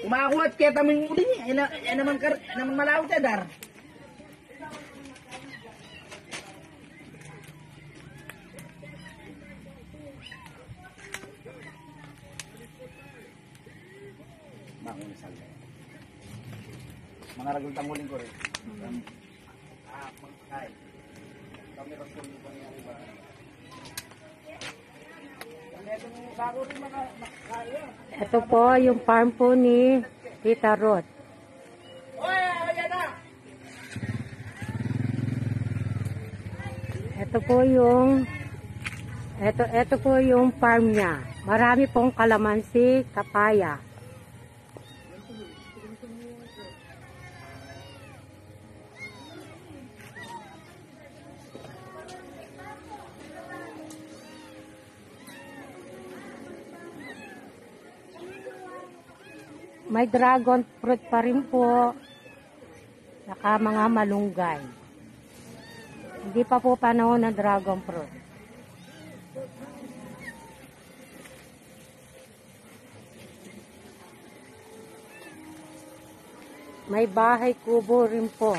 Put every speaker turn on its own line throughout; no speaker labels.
Umaku at kaya tamang uli niya. Yan naman malawit ya, Dar. Bangun na salda. Mga ragul tanguling ko rin. Ay. Kami rasul ko niya iba.
Ito po yung farm po ni Tita Ruth. Ito po yung farm niya. Marami pong kalamansi, kapaya. May dragon fruit pa rin po. Saka mga malunggay. Hindi pa po panahon ng dragon fruit. May bahay kubo rin po.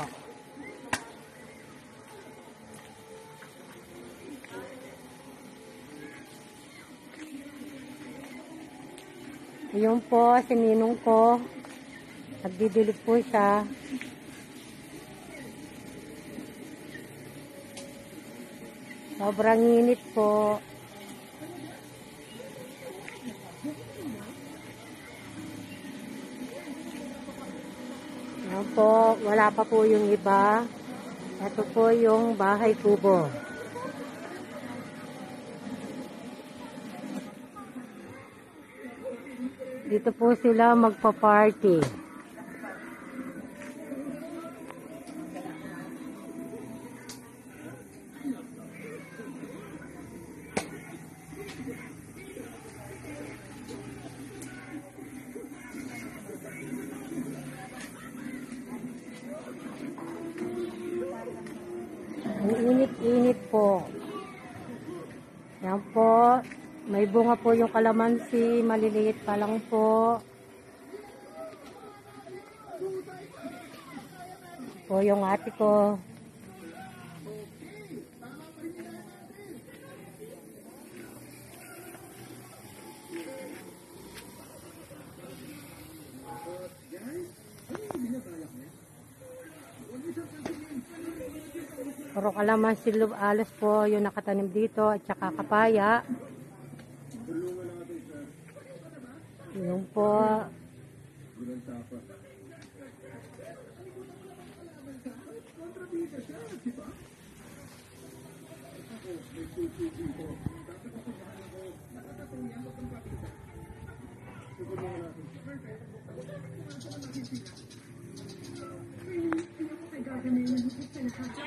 Yung po, si ninong ko, nagdidilig po siya. Sobrang init po. Yan po, wala pa po yung iba. Ito po yung bahay kubo. Dito po sila magpa-party. Ang init-init po. Yan po. May bunga po yung kalamansi, maliliit pa lang po. Po yung ate ko. Puro kalamansi alos po yung nakatanim dito at saka kapaya. Yung po.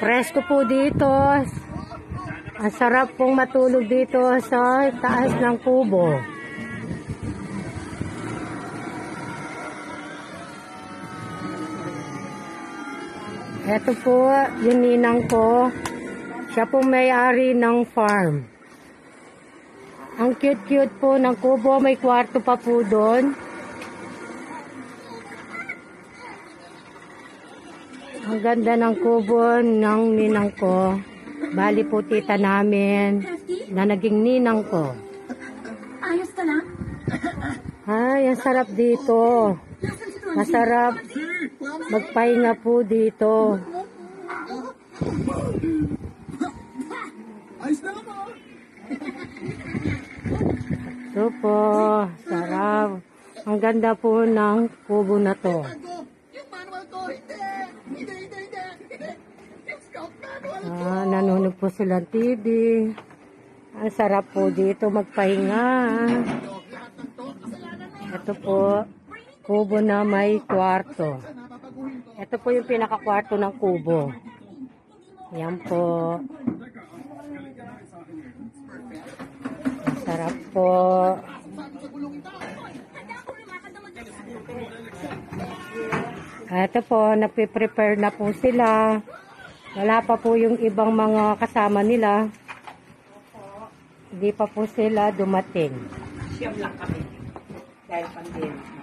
Presko po dito. Ang sarap pong matulog dito sa taas ng kubo. Ito po yung ninang ko. Siya po may-ari ng farm. Ang cute-cute po ng kubo. May kwarto pa po doon. Ang ganda ng kubo ng ninang ko. Bali po tita namin na naging ninang ko.
Ayos ka lang?
Ay, ang sarap dito. Masarap magpahinga po dito. Ito po, sarap. Ang ganda po ng kubo na to. Nanonood po silang TV. Ang sarap po dito magpahinga. Ito po, kubo na may kwarto. Ito po yung pinakakwarto ng kubo. Yan po. Sarap po. Ito po, nagpe-prepare na po sila. Wala pa po yung ibang mga kasama nila. Hindi pa po sila dumating.
Siyam lang kami. Dahil pandemic na.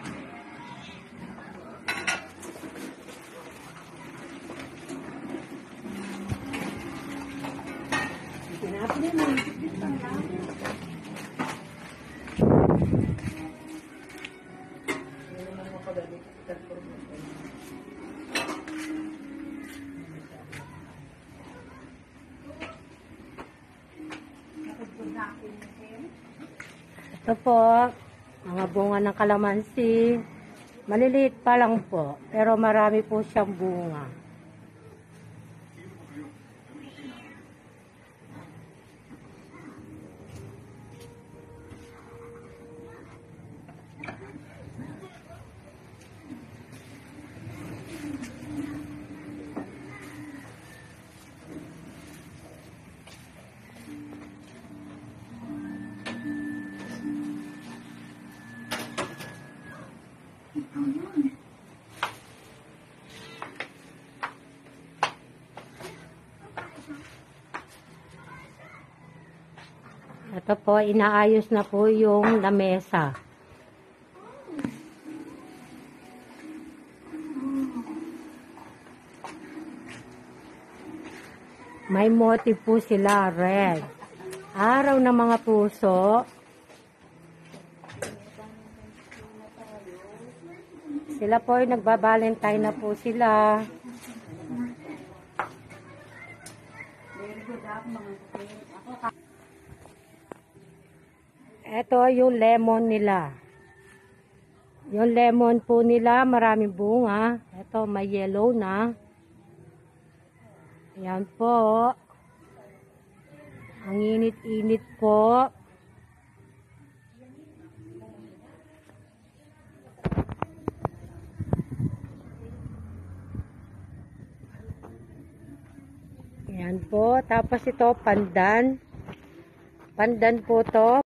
Pinapin na
Ito po, mga bunga ng kalamansi. Maliliit pa lang po, pero marami po siyang bunga. Ito po, inaayos na po yung lamesa. May motif po sila, red. Araw ng mga puso. Sila po ay nagbabalentine na po sila. Ito yung lemon nila. Yung lemon po nila, maraming bunga. Ito, may yellow na. Ayan po. Ang init-init po. Ayan po. Tapos ito, pandan. Pandan po to.